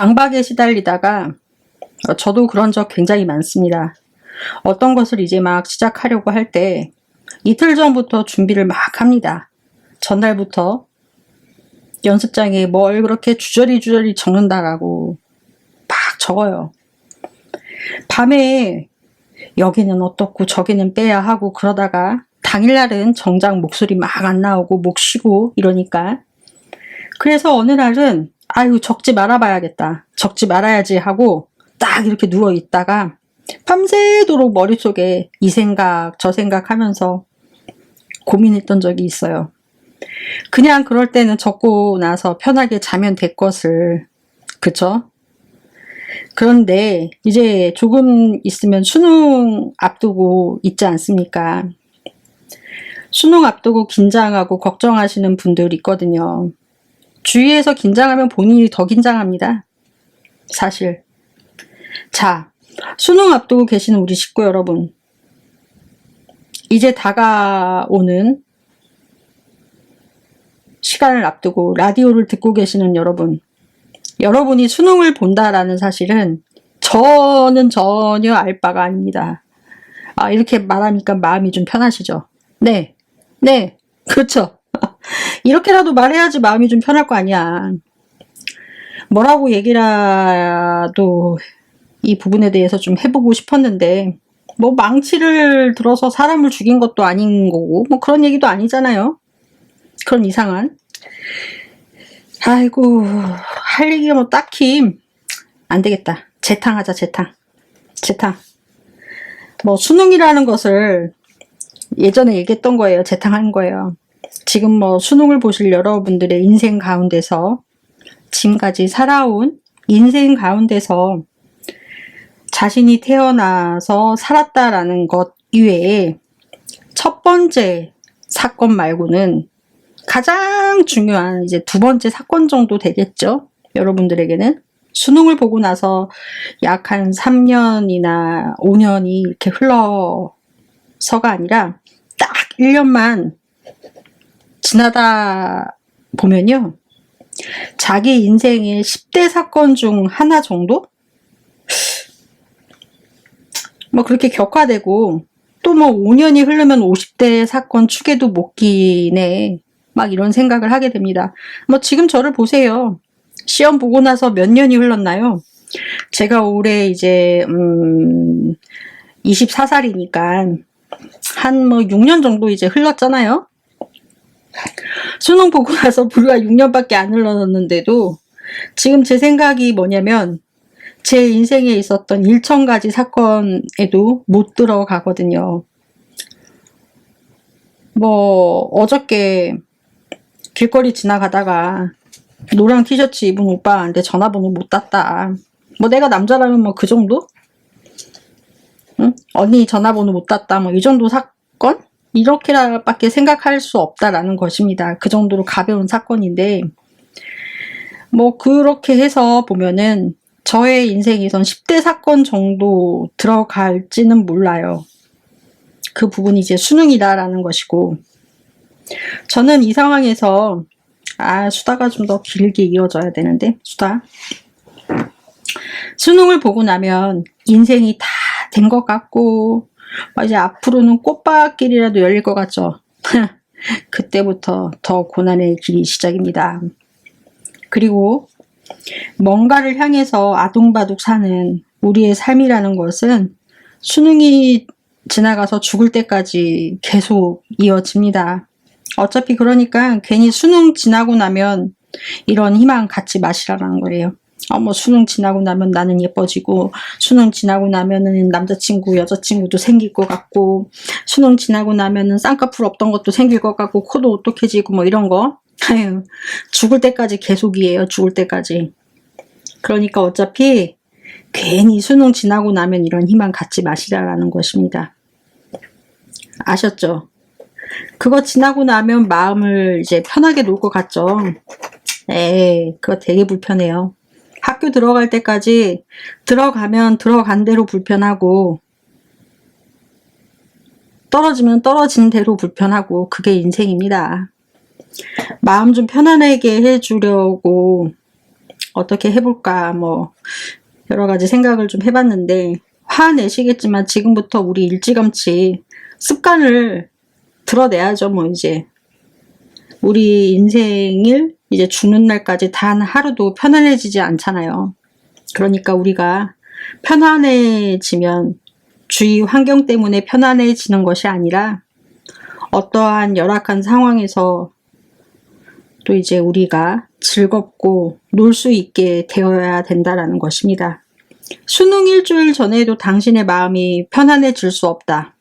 강박에 시달리다가 저도 그런 적 굉장히 많습니다. 어떤 것을 이제 막 시작하려고 할 때 이틀 전부터 준비를 막 합니다. 전날부터 연습장에 뭘 그렇게 주저리 적는다라고 막 적어요. 밤에 여기는 어떻고 저기는 빼야 하고 그러다가 당일날은 정작 목소리 막 안 나오고 목 쉬고 이러니까, 그래서 어느 날은 아유 적지 말아봐야겠다, 적지 말아야지 하고 딱 이렇게 누워 있다가 밤새도록 머릿속에 이 생각 저 생각 하면서 고민했던 적이 있어요. 그냥 그럴 때는 적고 나서 편하게 자면 될 것을, 그쵸? 그런데 이제 조금 있으면 수능 앞두고 있지 않습니까? 수능 앞두고 긴장하고 걱정하시는 분들 있거든요. 주위에서 긴장하면 본인이 더 긴장합니다, 사실. 자, 수능 앞두고 계시는 우리 식구 여러분, 이제 다가오는 시간을 앞두고 라디오를 듣고 계시는 여러분, 여러분이 수능을 본다라는 사실은 저는 전혀 알 바가 아닙니다. 이렇게 말하니까 마음이 좀 편하시죠? 네, 그렇죠. 이렇게라도 말해야지 마음이 좀 편할 거 아니야. 뭐라고 얘기라도 이 부분에 대해서 좀 해보고 싶었는데, 뭐 망치를 들어서 사람을 죽인 것도 아닌 거고 뭐 그런 얘기도 아니잖아요. 그런 이상한, 아이고, 할 얘기가 뭐 딱히 안 되겠다. 재탕하자, 재탕. 뭐 수능이라는 것을 예전에 얘기했던 거예요. 재탕한 거예요. 지금 뭐 수능을 보실 여러분들의 인생 가운데서, 지금까지 살아온 인생 가운데서 자신이 태어나서 살았다라는 것 이외에 첫 번째 사건 말고는 가장 중요한 이제 두 번째 사건 정도 되겠죠, 여러분들에게는. 수능을 보고 나서 약 한 3년이나 5년이 이렇게 흘러서가 아니라 딱 1년만 지나다 보면요, 자기 인생의 10대 사건 중 하나 정도? 뭐 그렇게 격화되고, 또 뭐 5년이 흐르면 50대 사건 축에도 못 끼네, 막 이런 생각을 하게 됩니다. 뭐 지금 저를 보세요. 시험 보고 나서 몇 년이 흘렀나요? 제가 올해 이제 24살이니까 한 뭐 6년 정도 이제 흘렀잖아요. 수능 보고 나서 불과 6년밖에 안 흘렀는데도 지금 제 생각이 뭐냐면, 제 인생에 있었던 1000가지 사건에도 못 들어가거든요. 뭐 어저께 길거리 지나가다가 노랑 티셔츠 입은 오빠한테 전화번호 못 땄다, 뭐 내가 남자라면 뭐 그 정도? 응? 언니 전화번호 못 땄다, 뭐 이 정도 사건? 이렇게밖에 생각할 수 없다라는 것입니다. 그 정도로 가벼운 사건인데, 뭐 그렇게 해서 보면은 저의 인생에선 10대 사건 정도 들어갈지는 몰라요. 그 부분이 이제 수능이다라는 것이고, 저는 이 상황에서 수다가 좀 더 길게 이어져야 되는데, 수능을 보고 나면 인생이 다 된 것 같고 이제 앞으로는 꽃밭길이라도 열릴 것 같죠. 그때부터 더 고난의 길이 시작입니다. 그리고 뭔가를 향해서 아둥바둥 사는 우리의 삶이라는 것은 수능이 지나가서 죽을 때까지 계속 이어집니다. 어차피 그러니까 괜히 수능 지나고 나면 이런 희망 갖지 마시라는 거예요. 뭐 수능 지나고 나면 나는 예뻐지고, 수능 지나고 나면은 남자친구 여자친구도 생길 것 같고, 수능 지나고 나면은 쌍꺼풀 없던 것도 생길 것 같고, 코도 오똑해지고 뭐 이런 거. 아유, 죽을 때까지 계속이에요. 죽을 때까지. 그러니까 어차피 괜히 수능 지나고 나면 이런 희망 갖지 마시라라는 것입니다. 아셨죠? 그거 지나고 나면 마음을 이제 편하게 놓을 것 같죠? 그거 되게 불편해요. 학교 들어갈 때까지 들어가면 들어간 대로 불편하고, 떨어지면 떨어진 대로 불편하고, 그게 인생입니다. 마음 좀 편안하게 해주려고 어떻게 해볼까 뭐 여러 가지 생각을 좀 해봤는데, 화내시겠지만 지금부터 우리 일찌감치 습관을 드러내야죠. 뭐 이제 우리 인생일 이제 죽는 날까지 단 하루도 편안해지지 않잖아요. 그러니까 우리가 편안해지면 주위 환경 때문에 편안해지는 것이 아니라 어떠한 열악한 상황에서 또 이제 우리가 즐겁고 놀 수 있게 되어야 된다라는 것입니다. 수능 일주일 전에도 당신의 마음이 편안해질 수 없다.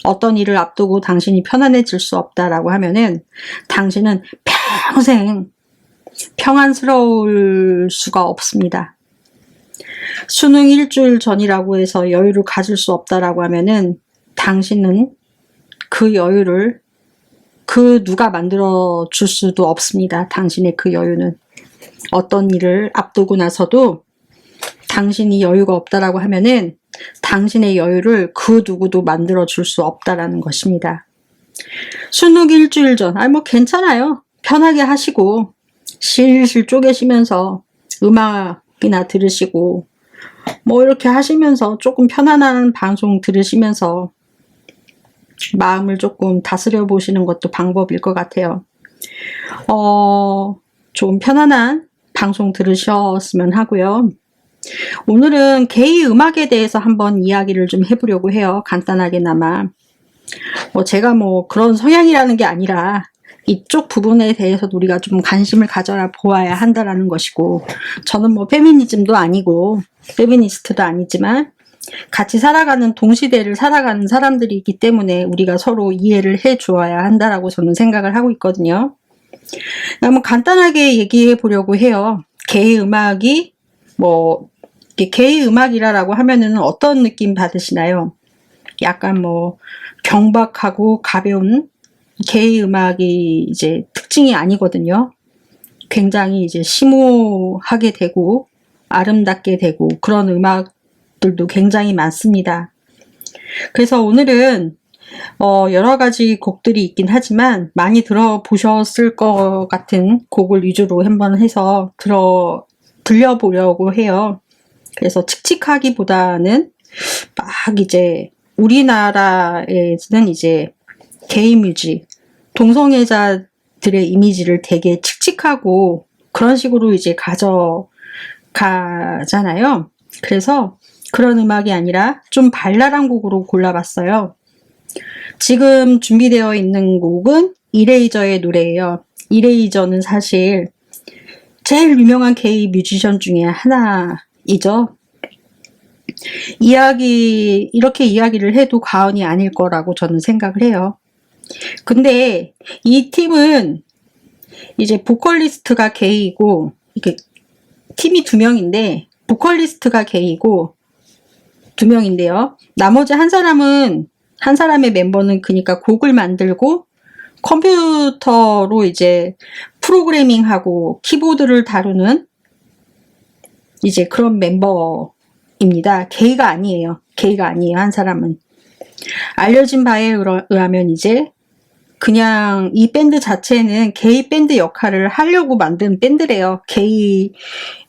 어떤 일을 앞두고 당신이 편안해질 수 없다라고 하면은 당신은 평생 평안스러울 수가 없습니다. 수능 일주일 전이라고 해서 여유를 가질 수 없다라고 하면은 당신은 그 여유를 그 누가 만들어 줄 수도 없습니다. 당신의 그 여유는. 어떤 일을 앞두고 나서도 당신이 여유가 없다라고 하면은 당신의 여유를 그 누구도 만들어 줄 수 없다라는 것입니다. 수능 일주일 전, 뭐 괜찮아요. 편하게 하시고 실실 쪼개시면서 음악이나 들으시고 뭐 이렇게 하시면서 조금 편안한 방송 들으시면서 마음을 조금 다스려 보시는 것도 방법일 것 같아요. 좀 편안한 방송 들으셨으면 하고요. 오늘은 게이 음악에 대해서 한번 이야기를 좀 해보려고 해요. 간단하게나마. 제가 뭐 그런 성향이라는 게 아니라 이쪽 부분에 대해서도 우리가 좀 관심을 가져야 보아야 한다라는 것이고, 저는 뭐 페미니즘도 아니고 페미니스트도 아니지만 같이 살아가는 동시대를 살아가는 사람들이기 때문에 우리가 서로 이해를 해 주어야 한다라고 저는 생각을 하고 있거든요. 한번 간단하게 얘기해 보려고 해요. 게이 음악이 게이 음악이라고 하면은 어떤 느낌 받으시나요? 약간 뭐 경박하고 가벼운 게이 음악이 이제 특징이 아니거든요. 굉장히 이제 심오하게 되고 아름답게 되고 그런 음악들도 굉장히 많습니다. 그래서 오늘은 여러 가지 곡들이 있긴 하지만 많이 들어보셨을 것 같은 곡을 위주로 한번 해서 들려보려고 해요. 그래서 칙칙하기보다는 막 이제 우리나라에는 이제 게이 뮤직, 동성애자들의 이미지를 되게 칙칙하고 그런 식으로 이제 가져가잖아요. 그래서 그런 음악이 아니라 좀 발랄한 곡으로 골라봤어요. 지금 준비되어 있는 곡은 이레이저의 노래예요. 이레이저는 사실 제일 유명한 게이 뮤지션 중에 하나이죠. 이렇게 이야기를 해도 과언이 아닐 거라고 저는 생각을 해요. 근데 이 팀은 이제 보컬리스트가 게이고, 이게 팀이 2명인데 보컬리스트가 게이고 2명인데요. 나머지 한 사람의 멤버는 그러니까 곡을 만들고 컴퓨터로 이제 프로그래밍하고 키보드를 다루는 이제 그런 멤버입니다. 게이가 아니에요. 한 사람은. 알려진 바에 의하면 이제 그냥 이 밴드 자체는 게이 밴드 역할을 하려고 만든 밴드래요. 게이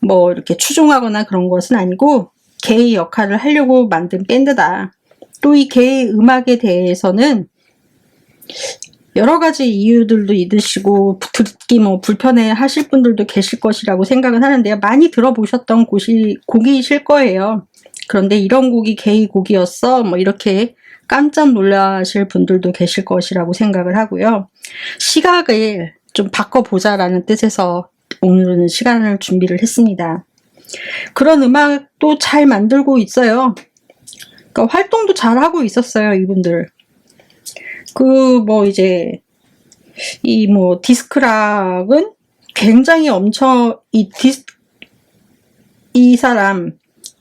뭐 이렇게 추종하거나 그런 것은 아니고 게이 역할을 하려고 만든 밴드다. 또 이 게이 음악에 대해서는 여러 가지 이유들도 있으시고 듣기 뭐 불편해 하실 분들도 계실 것이라고 생각은 하는데요. 많이 들어보셨던 곡이실 거예요. 그런데 이런 곡이 게이 곡이었어? 뭐 이렇게 깜짝 놀라실 분들도 계실 것이라고 생각을 하고요. 시각을 좀 바꿔보자라는 뜻에서 오늘은 시간을 준비를 했습니다. 그런 음악도 잘 만들고 있어요. 그러니까 활동도 잘 하고 있었어요, 이분들. 이제 이 디스크락은 굉장히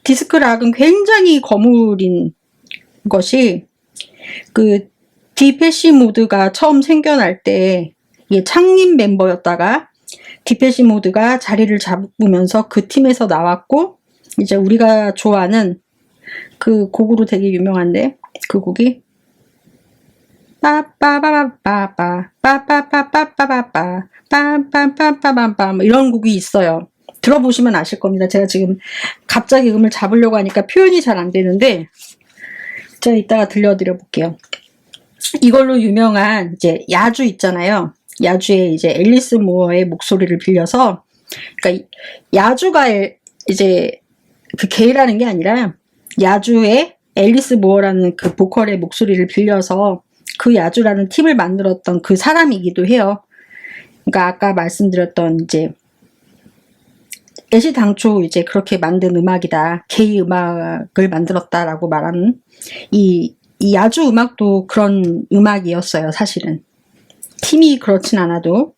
디스크락은 굉장히 거물인 것이, 디페시 모드가 처음 생겨날 때 창립 멤버였다가 디페시 모드가 자리를 잡으면서 그 팀에서 나왔고, 이제 우리가 좋아하는 그 곡으로 되게 유명한데, 그 곡이 빠빠바바바바 빠빠빠빠빠빠빠 빰빰빰빰빰빰 이런 곡이 있어요. 들어보시면 아실 겁니다. 제가 지금 갑자기 음을 잡으려고 하니까 표현이 잘 안 되는데, 제가 이따가 들려드려 볼게요. 이걸로 유명한 이제 야주 있잖아요. 야주의 이제 앨리스 무어의 목소리를 빌려서, 그러니까 야주가 이제 그 게이라는 게 아니라 야주의 앨리스 무어라는 그 보컬의 목소리를 빌려서 그 야주라는 팀을 만들었던 그 사람이기도 해요. 그러니까 아까 말씀드렸던 이제 애시당초 이제 그렇게 만든 음악이다, 게이 음악을 만들었다라고 말하는 이 야주 음악도 그런 음악이었어요. 사실은 팀이 그렇진 않아도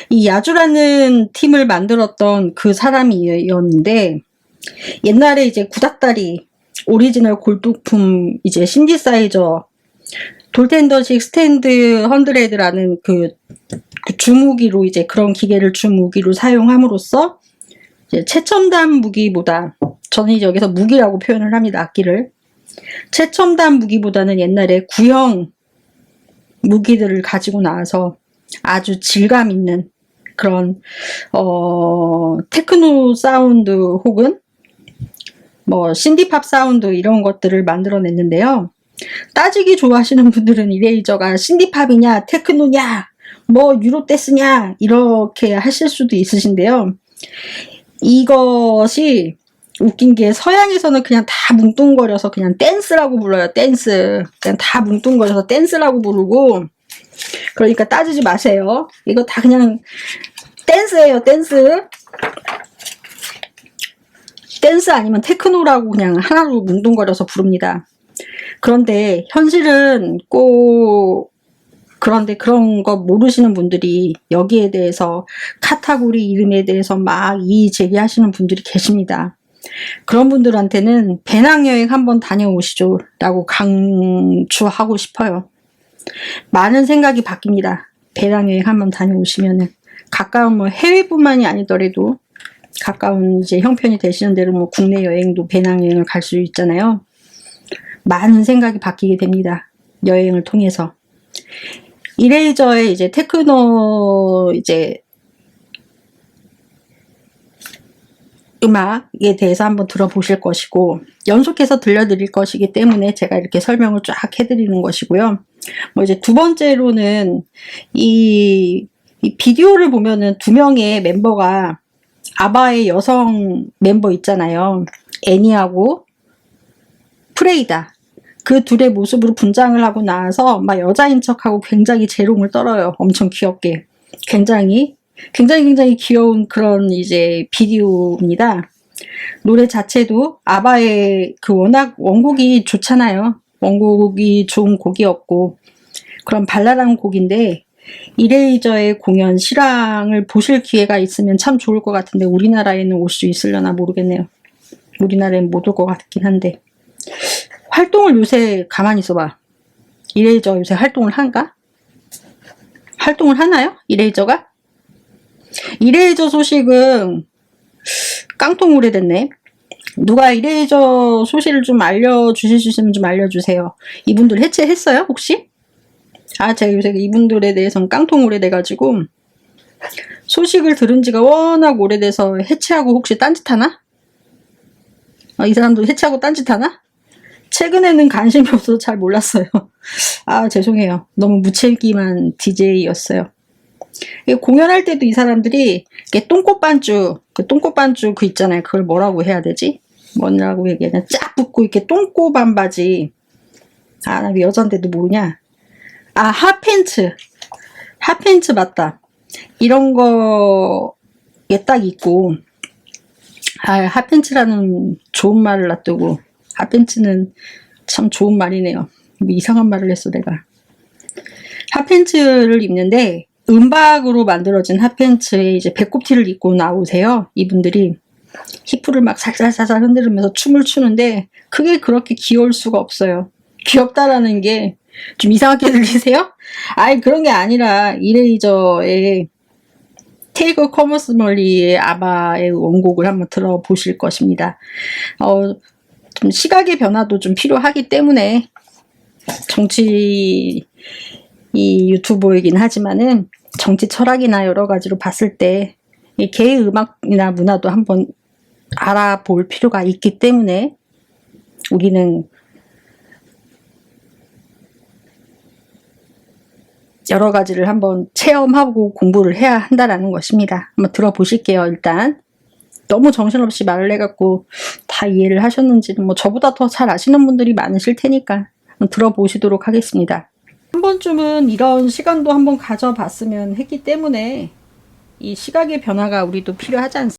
이 야주라는 팀을 만들었던 그 사람이었는데, 옛날에 이제 구닥다리 오리지널 골동품 이제 신디사이저 돌텐더식 스탠드 헌드레드라는 그 주무기로, 이제 그런 기계를 주무기로 사용함으로써 이제 최첨단 무기보다, 저는 여기서 무기라고 표현을 합니다. 악기를 최첨단 무기보다는 옛날에 구형 무기들을 가지고 나와서 아주 질감 있는 그런 테크노 사운드 혹은 뭐 신디팝 사운드 이런 것들을 만들어냈는데요. 따지기 좋아하시는 분들은 이레이저가 신디팝이냐 테크노냐 뭐 유로댄스냐 이렇게 하실 수도 있으신데요. 이것이 웃긴 게 서양에서는 그냥 다 뭉뚱거려서 그냥 댄스라고 불러요. 댄스. 그냥 다 뭉뚱거려서 댄스라고 부르고, 그러니까 따지지 마세요. 이거 다 그냥 댄스예요. 댄스. 댄스 아니면 테크노라고 그냥 하나로 뭉뚱거려서 부릅니다. 그런데 현실은 그런데 그런 거 모르시는 분들이 여기에 대해서 카타고리 이름에 대해서 막 이의 제기하시는 분들이 계십니다. 그런 분들한테는 배낭여행 한번 다녀오시죠 라고 강추하고 싶어요. 많은 생각이 바뀝니다. 배낭여행 한번 다녀오시면은 가까운 뭐 해외뿐만이 아니더라도 가까운 이제 형편이 되시는 대로 뭐 국내 여행도 배낭여행을 갈 수 있잖아요. 많은 생각이 바뀌게 됩니다. 여행을 통해서. 이레이저의 이제 테크노 이제 음악에 대해서 한번 들어보실 것이고, 연속해서 들려드릴 것이기 때문에 제가 이렇게 설명을 쫙 해드리는 것이고요. 뭐 이제 두 번째로는 이 비디오를 보면은 두 명의 멤버가 아바의 여성 멤버 있잖아요. 애니하고 프레이다. 그 둘의 모습으로 분장을 하고 나와서 막 여자인 척하고 굉장히 재롱을 떨어요. 엄청 귀엽게. 굉장히 귀여운 그런 이제 비디오입니다. 노래 자체도 아바의 그 워낙 원곡이 좋잖아요. 원곡이 좋은 곡이었고 그런 발랄한 곡인데, 이레이저의 공연 실황을 보실 기회가 있으면 참 좋을 것 같은데 우리나라에는 올 수 있으려나 모르겠네요. 우리나라에는 못 올 것 같긴 한데, 활동을 요새 가만히 있어봐. 이레이저 요새 활동을 한가? 활동을 하나요? 이레이저가? 이레이저 소식은 깡통 오래됐네. 누가 이레이저 소식을 좀 알려주실 수 있으면 좀 알려주세요. 이분들 해체했어요 혹시? 제가 요새 이분들에 대해서는 깡통 오래돼가지고 소식을 들은 지가 워낙 오래돼서 해체하고 혹시 딴짓하나? 이 사람도 해체하고 딴짓하나? 최근에는 관심이 없어서 잘 몰랐어요. 죄송해요. 너무 무책임한 DJ였어요. 공연할 때도 이 사람들이 똥꼬반주 그 있잖아요. 그걸 뭐라고 해야 되지? 뭐라고 얘기하냐? 쫙 붙고 이렇게 똥꼬 반바지. 나 여잔데도 모르냐? 핫팬츠 맞다. 이런 거에 딱 있고, 핫팬츠라는 좋은 말을 놔두고, 핫팬츠는 참 좋은 말이네요. 뭐 이상한 말을 했어 내가. 핫팬츠를 입는데 은박으로 만들어진 핫팬츠에 이제 배꼽티를 입고 나오세요. 이분들이 힙프를 막 살살살살 흔들면서 춤을 추는데 그게 그렇게 귀여울 수가 없어요. 귀엽다라는 게 좀 이상하게 들리세요? 그런 게 아니라 이레이저의 테이거 커머스멀리의 아바의 원곡을 한번 들어보실 것입니다. 좀 시각의 변화도 좀 필요하기 때문에 정치 이 유튜버이긴 하지만은 정치 철학이나 여러 가지로 봤을 때 이 개의 음악이나 문화도 한번 알아볼 필요가 있기 때문에 우리는 여러 가지를 한번 체험하고 공부를 해야 한다라는 것입니다. 한번 들어보실게요. 일단 너무 정신없이 말을 해갖고 다 이해를 하셨는지는 뭐 저보다 더 잘 아시는 분들이 많으실 테니까 한번 들어보시도록 하겠습니다. 한 번쯤은 이런 시간도 한번 가져봤으면 했기 때문에 이 시각의 변화가 우리도 필요하지 않습니까?